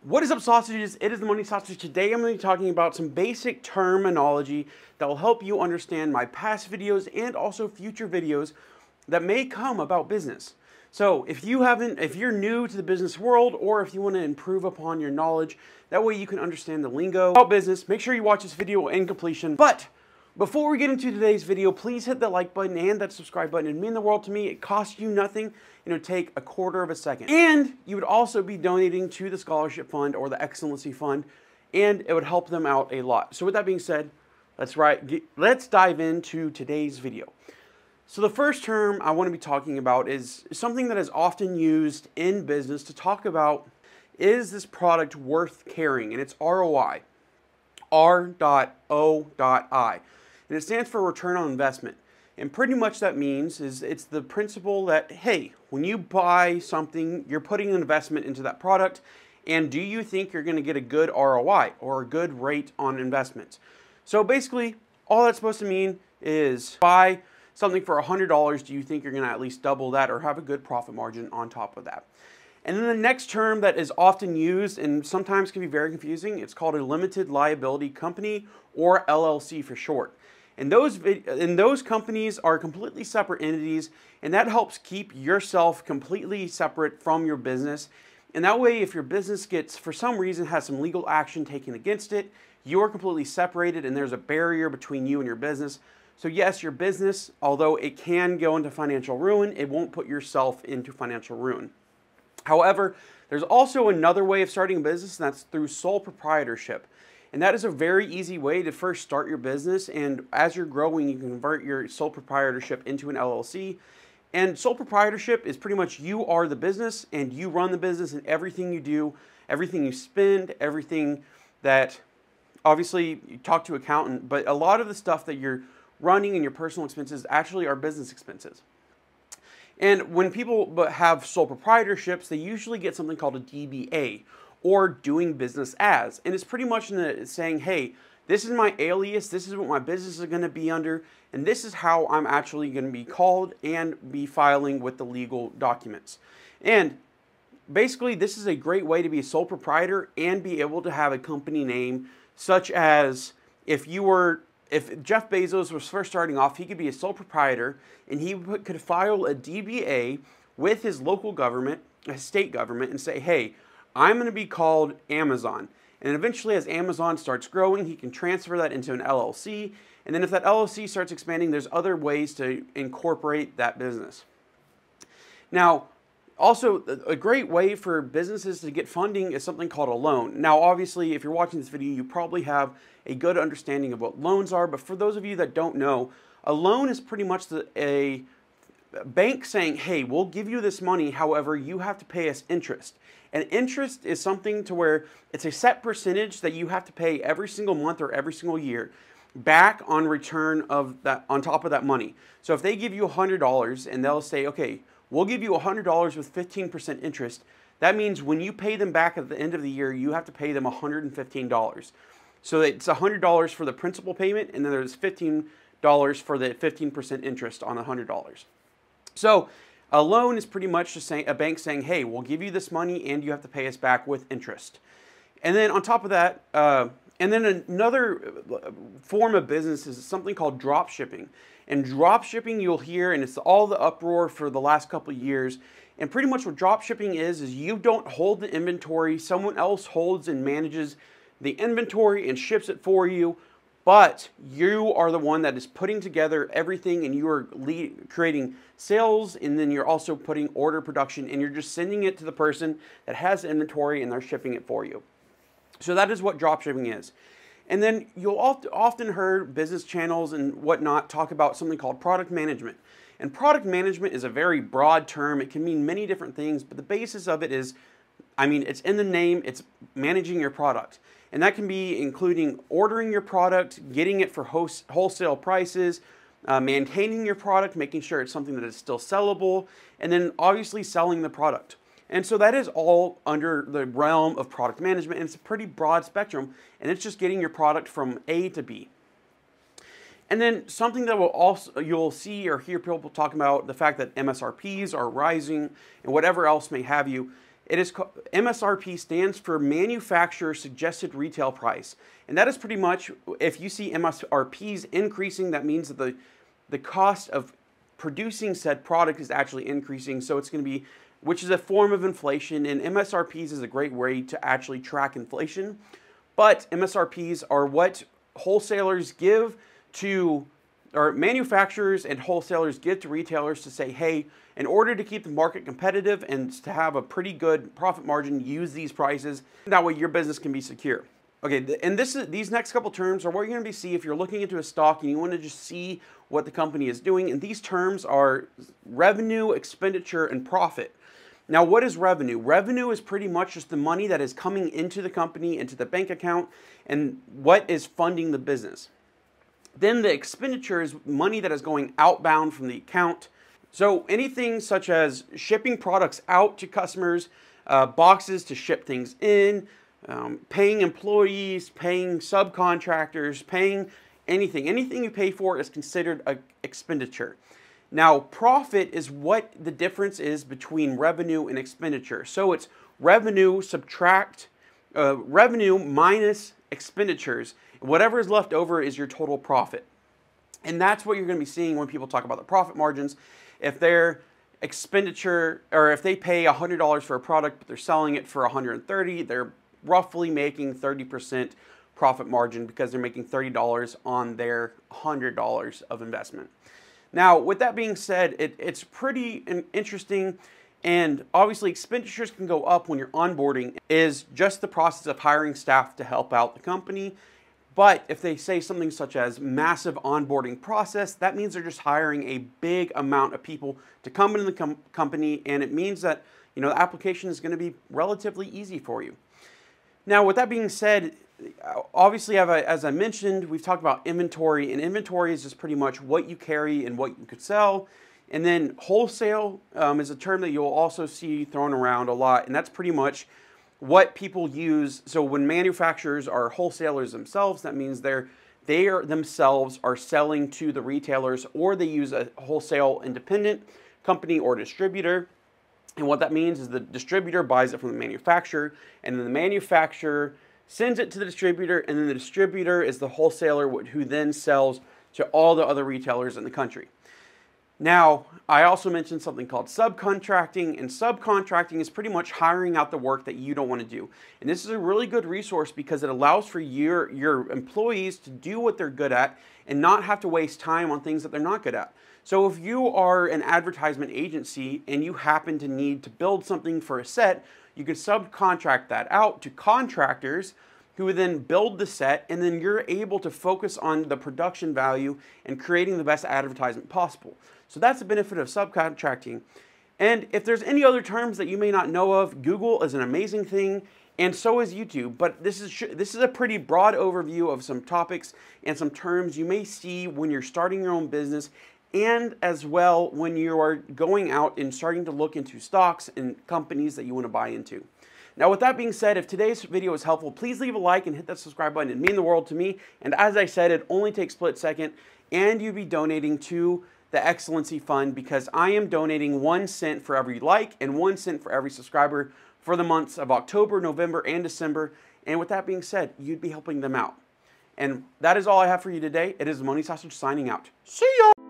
What is up, sausages? It is the Money Sausage. Today I'm going to be talking about some basic terminology that will help you understand my past videos and also future videos that may come about business. So if you're new to the business world, or if you want to improve upon your knowledge, that way you can understand the lingo about business, make sure you watch this video in completion. But before we get into today's video, please hit that like button and that subscribe button. It'd mean the world to me. It costs you nothing. It would take a quarter of a second. And you would also be donating to the scholarship fund or the excellency fund, and it would help them out a lot. So with that being said, let's dive into today's video. So the first term I want to be talking about is something that is often used in business to talk about, is this product worth carrying? And it's ROI, R.O.I. And it stands for return on investment. And pretty much that means it's the principle that, hey, when you buy something, you're putting an investment into that product, and do you think you're going to get a good ROI or a good rate on investments? So basically, all that's supposed to mean is buy something for $100, do you think you're going to at least double that or have a good profit margin on top of that? And then the next term that is often used and sometimes can be very confusing, it's called a limited liability company, or LLC for short. And those companies are completely separate entities, and that helps keep yourself completely separate from your business. And that way, if your business for some reason has some legal action taken against it, you are completely separated and there's a barrier between you and your business. So yes, your business, although it can go into financial ruin, it won't put yourself into financial ruin. However, there's also another way of starting a business, and that's through sole proprietorship. And that is a very easy way to first start your business, and as you're growing, you can convert your sole proprietorship into an LLC. And sole proprietorship is pretty much you are the business, and you run the business, and everything you do, everything you spend, everything that, obviously, you talk to an accountant, but a lot of the stuff that you're running and your personal expenses actually are business expenses. And when people have sole proprietorships, they usually get something called a DBA, or doing business as. And it's pretty much saying, hey, this is my alias, this is what my business is going to be under, and this is how I'm actually going to be called and be filing with the legal documents. And basically, this is a great way to be a sole proprietor and be able to have a company name, such as if Jeff Bezos was first starting off, he could be a sole proprietor, and he could file a DBA with his local government, his state government, and say, hey, I'm going to be called Amazon. And eventually, as Amazon starts growing, he can transfer that into an LLC. And then if that LLC starts expanding, there's other ways to incorporate that business. Now, also, a great way for businesses to get funding is something called a loan. Now, obviously, if you're watching this video, you probably have a good understanding of what loans are. But for those of you that don't know, a loan is pretty much a bank saying, hey, we'll give you this money, however, you have to pay us interest. And interest is something to where it's a set percentage that you have to pay every single month or every single year back on return of that, on top of that money. So if they give you $100 and they'll say, okay, we'll give you $100 with 15% interest, that means when you pay them back at the end of the year, you have to pay them $115. So it's $100 for the principal payment, and then there's $15 for the 15% interest on $100. So a loan is pretty much just a bank saying, hey, we'll give you this money and you have to pay us back with interest. And then on top of that, and then another form of business is something called dropshipping. And dropshipping, you'll hear, and it's all the uproar for the last couple of years. And pretty much what dropshipping is you don't hold the inventory. Someone else holds and manages the inventory and ships it for you. But you are the one that is putting together everything, and you are creating sales, and then you're also putting order production, and you're just sending it to the person that has the inventory, and they're shipping it for you. So that is what dropshipping is. And then you'll often heard business channels and whatnot talk about something called product management. And product management is a very broad term. It can mean many different things, but the basis of it is, it's in the name, it's managing your product. And that can be including ordering your product, getting it for wholesale prices, maintaining your product, making sure it's something that is still sellable, and then obviously selling the product. And so that is all under the realm of product management, and it's a pretty broad spectrum, and it's just getting your product from A to B. And then something that you'll see or hear people talking about, the fact that MSRPs are rising and whatever else may have you, MSRP stands for Manufacturer Suggested Retail Price. And that is pretty much, if you see MSRPs increasing, that means that the cost of producing said product is actually increasing. So it's going to be, which is a form of inflation, and MSRPs is a great way to actually track inflation. But MSRPs are what wholesalers give to, or manufacturers and wholesalers give to retailers to say, hey, in order to keep the market competitive and to have a pretty good profit margin, use these prices. That way your business can be secure. Okay, and these next couple terms are what you're going to be see if you're looking into a stock and you want to just see what the company is doing. And these terms are revenue, expenditure, and profit. Now, what is revenue? Revenue is pretty much just the money that is coming into the company, into the bank account, and what is funding the business. Then the expenditure is money that is going outbound from the account. So anything such as shipping products out to customers, boxes to ship things in, paying employees, paying subcontractors, paying anything. Anything you pay for is considered an expenditure. Now, profit is what the difference is between revenue and expenditure. So it's revenue minus expenditures. Whatever is left over is your total profit. And that's what you're going to be seeing when people talk about the profit margins. If their expenditure, or if they pay $100 for a product, but they're selling it for $130, they're roughly making 30% profit margin because they're making $30 on their $100 of investment. Now, with that being said, it's pretty interesting, and obviously expenditures can go up when you're onboarding, is just the process of hiring staff to help out the company. But if they say something such as massive onboarding process, that means they're just hiring a big amount of people to come into the company, and it means that, you know, the application is going to be relatively easy for you. Now, with that being said, obviously, as I mentioned, we've talked about inventory, and inventory is just pretty much what you carry and what you could sell. And then wholesale is a term that you'll also see thrown around a lot, and that's pretty much what people use. So when manufacturers are wholesalers themselves, that means they themselves are selling to the retailers, or they use a wholesale independent company or distributor. And what that means is the distributor buys it from the manufacturer, and then the manufacturer sends it to the distributor, and then the distributor is the wholesaler who then sells to all the other retailers in the country. Now, I also mentioned something called subcontracting, and subcontracting is pretty much hiring out the work that you don't want to do. And this is a really good resource because it allows for your employees to do what they're good at and not have to waste time on things that they're not good at. So if you are an advertisement agency and you happen to need to build something for a set, you can subcontract that out to contractors who would then build the set, and then you're able to focus on the production value and creating the best advertisement possible. So that's the benefit of subcontracting. And if there's any other terms that you may not know of, Google is an amazing thing, and so is YouTube. But this is a pretty broad overview of some topics and some terms you may see when you're starting your own business, and as well when you are going out and starting to look into stocks and companies that you want to buy into. Now, with that being said, if today's video was helpful, please leave a like and hit that subscribe button. It'd mean the world to me. And as I said, it only takes a split second, and you'd be donating to the Excellency Fund, because I am donating 1 cent for every like and 1 cent for every subscriber for the months of October, November, and December. And with that being said, you'd be helping them out. And that is all I have for you today. It is Money Sausage signing out. See ya!